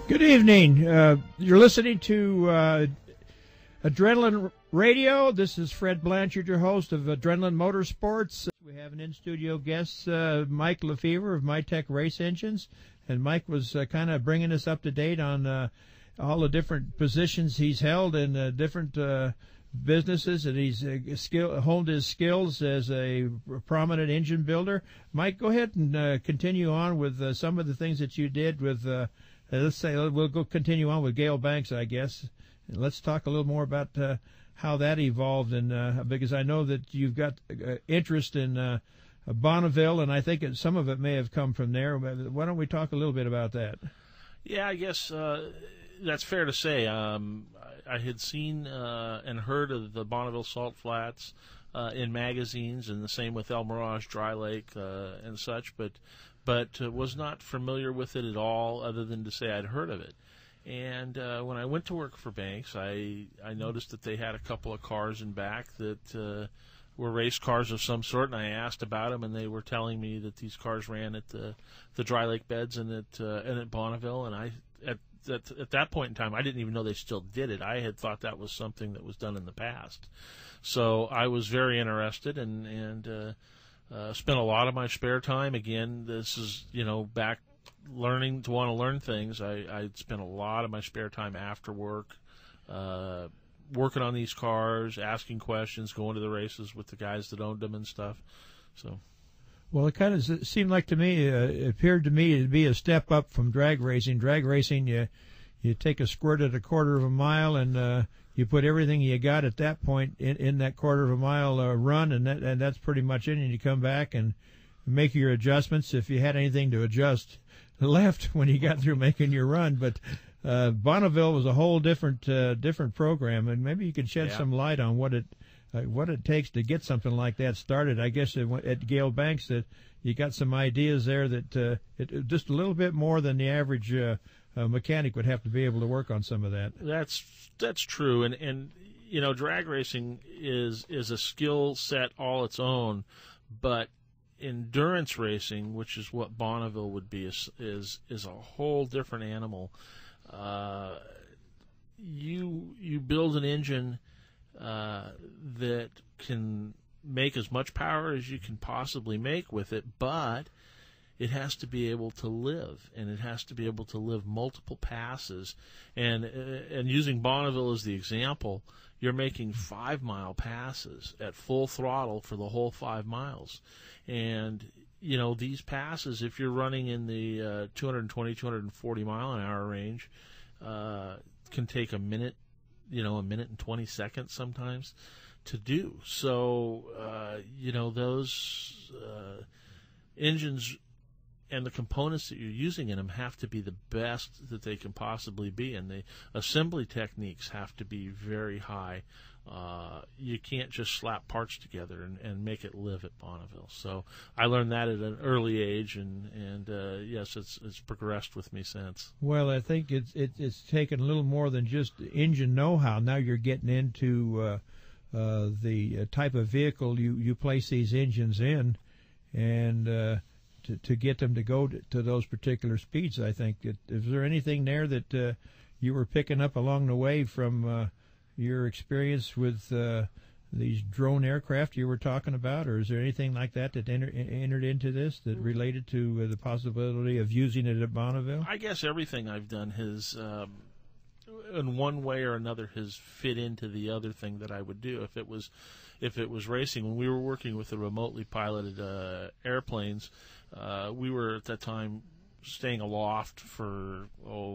Good evening. You're listening to Adrenaline Radio. This is Fred Blanchard, your host of Adrenaline Motorsports. We have an in-studio guest, Mike Lefevre of MyTech Race Engines. And Mike was kind of bringing us up to date on all the different positions he's held in different businesses, and he's honed his skills as a prominent engine builder. Mike, go ahead and continue on with some of the things that you did with let's say we'll go continue on with Gale Banks, I guess. And let's talk a little more about how that evolved, and because I know that you've got interest in Bonneville, and I think some of it may have come from there. Why don't we talk a little bit about that? Yeah, I guess that's fair to say. I had seen and heard of the Bonneville Salt Flats in magazines, and the same with El Mirage Dry Lake and such, but was not familiar with it at all, other than to say I'd heard of it. And when I went to work for Banks, I noticed that they had a couple of cars in back that were race cars of some sort, and I asked about them, and they were telling me that these cars ran at the Dry Lake beds and at Bonneville. And at that point in time, I didn't even know they still did it. I had thought that was something that was done in the past. So I was very interested and spent a lot of my spare time. Again, this is, back learning to want to learn things. I spent a lot of my spare time after work working on these cars, asking questions, going to the races with the guys that owned them and stuff. So, well, it kind of seemed like to me, it appeared to me to be a step up from drag racing. Drag racing, you take a squirt at a quarter of a mile, and you put everything you got at that point in that quarter of a mile run, and that's pretty much it. And you come back and make your adjustments if you had anything to adjust left when you got through making your run. But Bonneville was a whole different program, and maybe you could shed some light on what it takes to get something like that started. I guess at Gale Banks that you got some ideas there that just a little bit more than the average mechanic would have to be able to work on some of that. That's true, and drag racing is a skill set all its own, but endurance racing, which is what Bonneville would be, is a whole different animal. You build an engine that can make as much power as you can possibly make with it, but it has to be able to live, and it has to be able to live multiple passes. And using Bonneville as the example, you're making 5-mile passes at full throttle for the whole 5 miles. And, these passes, if you're running in the 220, 240 mile an hour range, can take a minute and 20 seconds sometimes to do. So, those engines and the components that you're using in them have to be the best that they can possibly be, and the assembly techniques have to be very high. You can't just slap parts together and make it live at Bonneville. So I learned that at an early age, and yes, it's progressed with me since. Well, I think it's taken a little more than just engine know-how. Now you're getting into the type of vehicle you place these engines in, and to get them to go to those particular speeds. I think. Is there anything there that you were picking up along the way from your experience with these drone aircraft you were talking about, or is there anything like that entered into this that related to the possibility of using it at Bonneville? I guess everything I've done has, in one way or another, has fit into the other thing that I would do. If it was racing, when we were working with the remotely piloted airplanes, we were at that time staying aloft for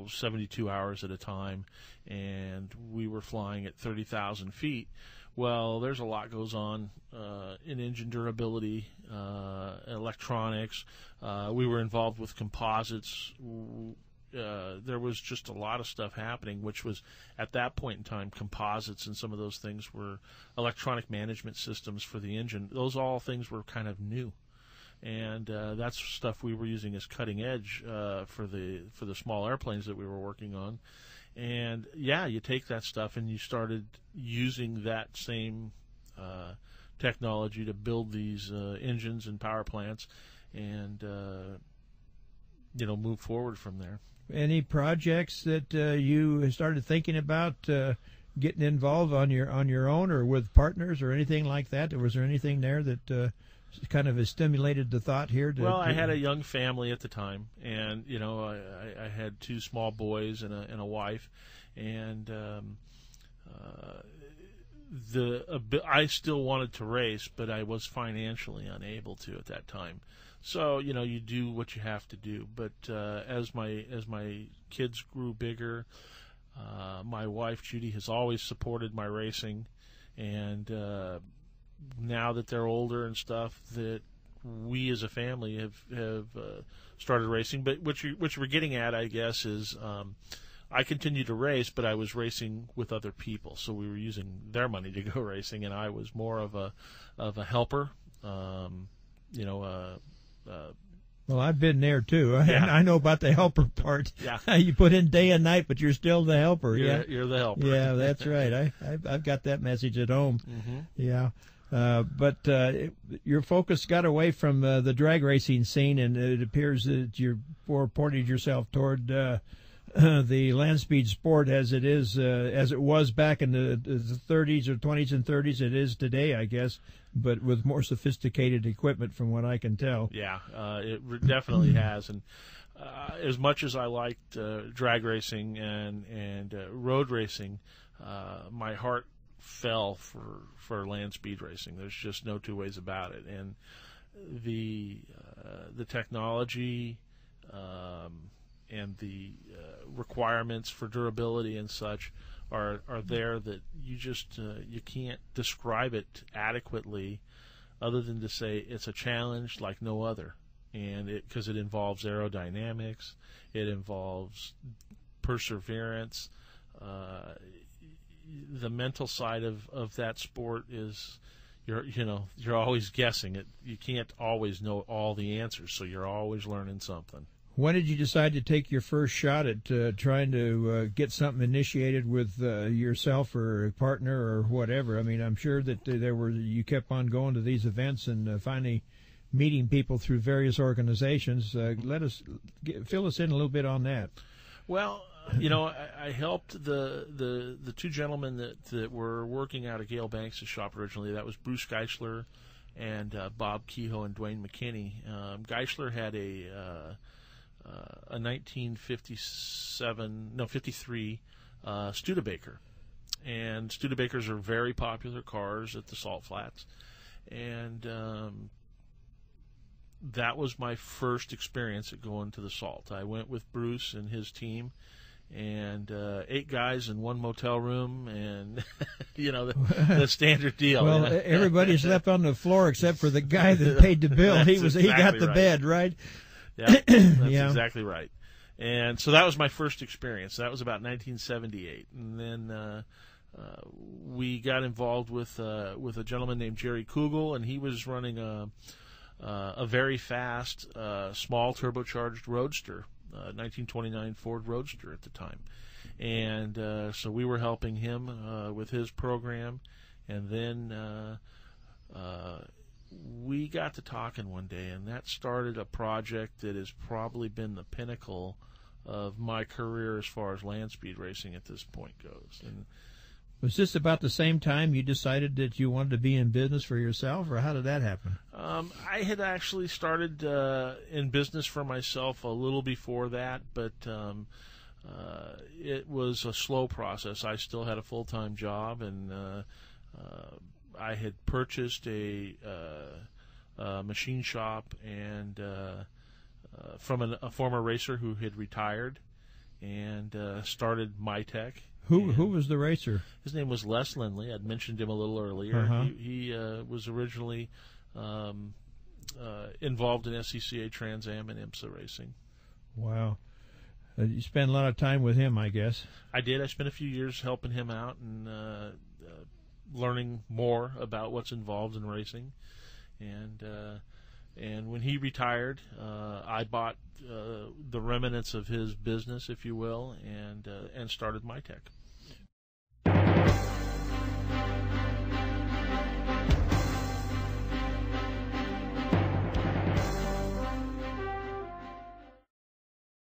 72 hours at a time, and we were flying at 30,000 feet. Well, there's a lot goes on in engine durability, electronics. We were involved with composites. There was just a lot of stuff happening, which was, at that point in time, composites and some of those things were electronic management systems for the engine. Those all things were kind of new. And that's stuff we were using as cutting edge for the small airplanes that we were working on. And yeah, you take that stuff and you started using that same technology to build these engines and power plants, and move forward from there. any projects that you started thinking about getting involved on your own or with partners or anything like that? Or was there anything there that kind of has stimulated the thought here? Well, I had a young family at the time, and I had 2 small boys and a wife, and I still wanted to race, but I was financially unable to at that time. So you do what you have to do. But as my kids grew bigger, my wife Judy has always supported my racing, and now that they're older and stuff, that we as a family have started racing. But what we're getting at, I guess, is I continued to race, but I was racing with other people, so we were using their money to go racing, and I was more of a helper. Well, I've been there too. Yeah. I know about the helper part. Yeah. You put in day and night, but you're still the helper. You're the helper. Yeah, that's right. I've got that message at home. Mm-hmm. Yeah. But your focus got away from the drag racing scene, and it appears that you're more pointed yourself toward the land speed sport as it is, as it was back in the 30s or 20s and 30s. It is today, I guess, but with more sophisticated equipment, from what I can tell. Yeah, it definitely has. And as much as I liked drag racing and road racing, my heart fell for land speed racing. There's just no 2 ways about it. And the technology and the requirements for durability and such are there that you just you can't describe it adequately, other than to say it's a challenge like no other. And because it involves aerodynamics, it involves perseverance. The mental side of that sport is you're always guessing it. You can't always know all the answers, so you're always learning something. When did you decide to take your first shot at trying to get something initiated with yourself or a partner or whatever? I mean, I'm sure that you kept on going to these events and finally meeting people through various organizations. Fill us in a little bit on that. Well, I helped the 2 gentlemen that were working out of Gale Banks' shop originally. That was Bruce Geisler and Bob Kehoe and Dwayne McKinney. Geisler had a 1953 Studebaker, and Studebakers are very popular cars at the Salt Flats, and that was my first experience at going to the Salt. I went with Bruce and his team, and 8 guys in 1 motel room, and the standard deal. Well, everybody slept on the floor except for the guy that paid the bill. He got the bed, right? Yeah, that's exactly right. And so that was my first experience. That was about 1978, and then we got involved with a gentleman named Jerry Kugel, and he was running a very fast, small turbocharged Roadster, 1929 Ford Roadster at the time, and so we were helping him with his program, and then we got to talking one day, and that started a project that has probably been the pinnacle of my career as far as land speed racing at this point goes. And was this about the same time you decided that you wanted to be in business for yourself, or how did that happen? I had actually started in business for myself a little before that, but it was a slow process. I still had a full-time job, and I had purchased a machine shop and from a former racer who had retired, and started MyTech. Who was the racer? His name was Les Lindley. I'd mentioned him a little earlier. Uh-huh. He was originally involved in SCCA Trans Am and IMSA racing. Wow. You spent a lot of time with him, I guess. I did. I spent a few years helping him out and learning more about what's involved in racing. And when he retired, I bought the remnants of his business, if you will, and started MyTech.